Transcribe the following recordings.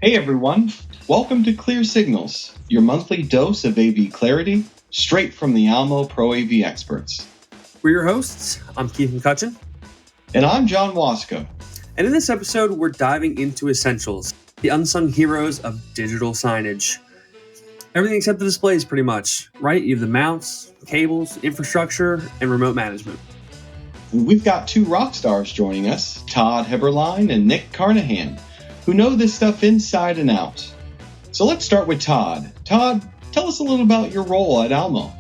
Hey everyone, welcome to Clear Signals, your monthly dose of AV clarity, straight from the Almo Pro AV experts. We're your hosts. I'm Keith Mecutchen. And I'm John Wasko. And in this episode, we're diving into essentials, the unsung heroes of digital signage. Everything except the displays, pretty much, right? You have the mounts, cables, infrastructure, and remote management. We've got two rock stars joining us, Todd Heberlein and Nick Carnahan, who know this stuff inside and out. So let's start with Todd. Todd, tell us a little about your role at Almo.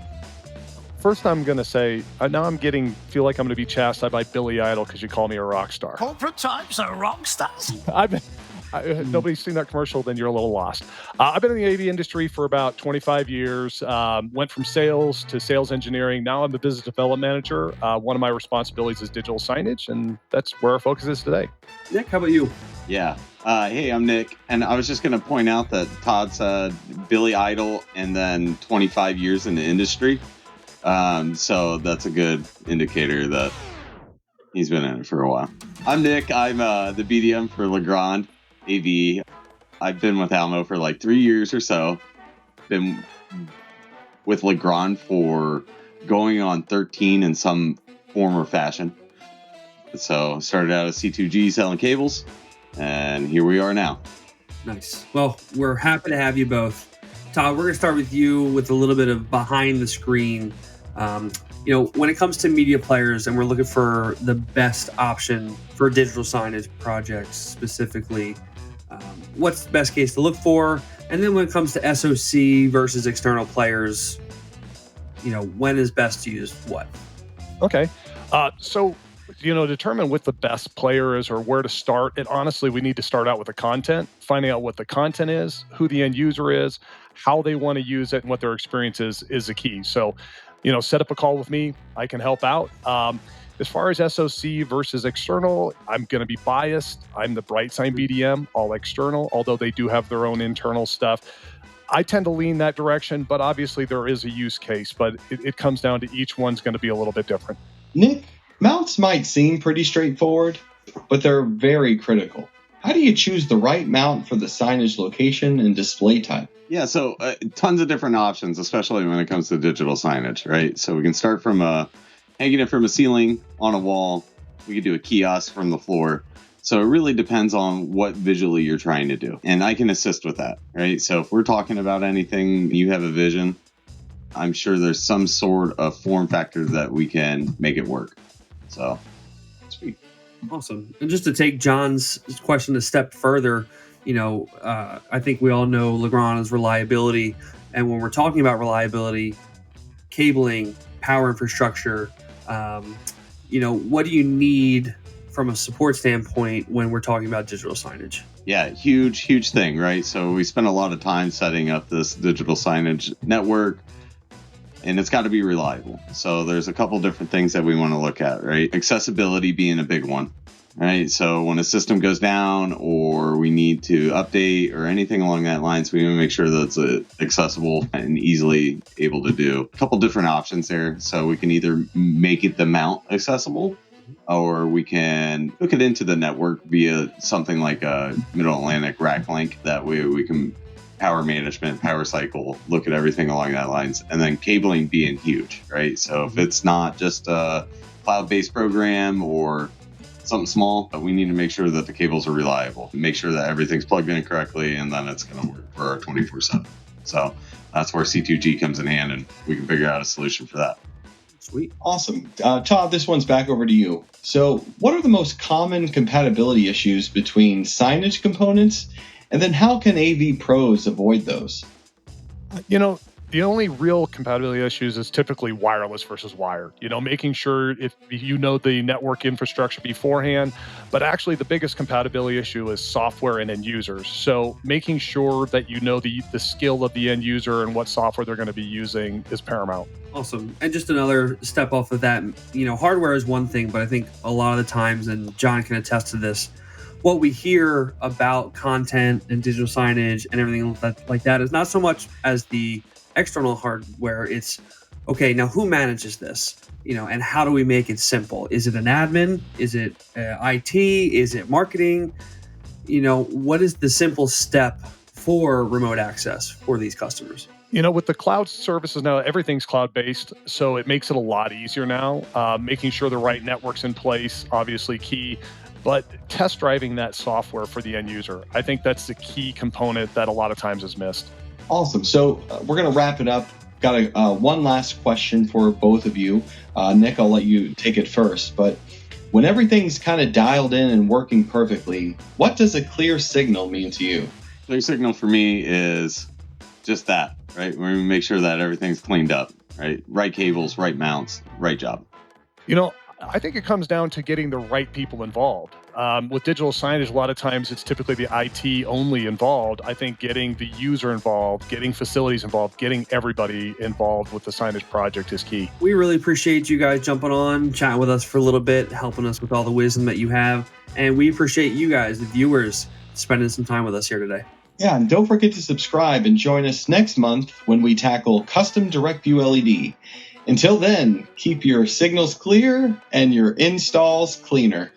First, I'm going to say, now feel like I'm going to be chastised by Billy Idol because you call me a rock star. Corporate types are rock stars. Nobody's seen that commercial, then you're a little lost. I've been in the AV industry for about 25 years, went from sales to sales engineering. Now I'm the business development manager. One of my responsibilities is digital signage, and that's where our focus is today. Nick, how about you? Yeah. Hey, I'm Nick, and I was just going to point out that Todd said Billy Idol and then 25 years in the industry. So that's a good indicator that he's been in it for a while. I'm Nick. I'm the BDM for Legrand AV. I've been with Almo for like 3 years or so. Been with Legrand for going on 13 in some form or fashion. So started out as C2G selling cables, and here we are now. Nice. Well, we're happy to have you both. Todd, we're going to start with you with a little bit of behind the screen. When it comes to media players and we're looking for the best option for digital signage projects specifically, what's the best case to look for? And then when it comes to SOC versus external players, when is best to use what? Okay. Determine what the best player is or where to start. And honestly, we need to start out with the content, finding out what the content is, who the end user is, how they want to use it, and what their experience is the key. So, set up a call with me. I can help out. As far as SOC versus external, I'm going to be biased. I'm the BrightSign BDM, all external, although they do have their own internal stuff. I tend to lean that direction, but obviously there is a use case, but it comes down to each one's going to be a little bit different. Nick, mounts might seem pretty straightforward, but they're very critical. How do you choose the right mount for the signage location and display type? Yeah, so tons of different options, especially when it comes to digital signage, right? So we can start from hanging it from a ceiling on a wall. We could do a kiosk from the floor. So it really depends on what visually you're trying to do. And I can assist with that, right? So if we're talking about anything, you have a vision, I'm sure there's some sort of form factor that we can make it work. So, sweet. Awesome. And just to take John's question a step further, I think we all know Legrand is reliability. And when we're talking about reliability, cabling, power infrastructure, what do you need from a support standpoint when we're talking about digital signage? Yeah, huge thing, right? So we spend a lot of time setting up this digital signage network, and it's got to be reliable. So there's a couple different things that we want to look at, right? Accessibility being a big one, right? So when a system goes down or we need to update or anything along that lines, we want to make sure that it's accessible and easily able to do. A couple different options there. So we can either make it the mount accessible, or we can hook it into the network via something like a Middle Atlantic rack link. That way we can power management, power cycle, look at everything along that lines. And then cabling being huge, right? So if it's not just a cloud-based program or something small, but we need to make sure that the cables are reliable, make sure that everything's plugged in correctly, and then it's going to work for our 24/7. So that's where C2G comes in hand, and we can figure out a solution for that. Sweet. Awesome. Todd, this one's back over to you. So what are the most common compatibility issues between signage components? And then how can AV pros avoid those? The only real compatibility issues is typically wireless versus wired. Making sure if the network infrastructure beforehand, but actually the biggest compatibility issue is software and end users. So making sure that the skill of the end user and what software they're going to be using is paramount. Awesome. And just another step off of that, hardware is one thing, but I think a lot of the times, and John can attest to this, what we hear about content and digital signage and everything like that is not so much as the external hardware. It's, okay, now who manages this? And how do we make it simple? Is it an admin? Is it IT? Is it marketing? what is the simple step for remote access for these customers? With the cloud services now, everything's cloud-based, so it makes it a lot easier now. Making sure the right network's in place, obviously key, but test driving that software for the end user. I think that's the key component that a lot of times is missed. Awesome. So we're going to wrap it up. Got one last question for both of you. Nick, I'll let you take it first, but when everything's kind of dialed in and working perfectly, what does a clear signal mean to you? Clear signal for me is just that, right? We make sure that everything's cleaned up, right? Right cables, right mounts, right job. I think it comes down to getting the right people involved. With digital signage, a lot of times it's typically the IT only involved. I think getting the user involved, getting facilities involved, getting everybody involved with the signage project is key. We really appreciate you guys jumping on, chatting with us for a little bit, helping us with all the wisdom that you have. And we appreciate you guys, the viewers, spending some time with us here today. Yeah, and don't forget to subscribe and join us next month when we tackle custom direct view LED. Until then, keep your signals clear and your installs cleaner.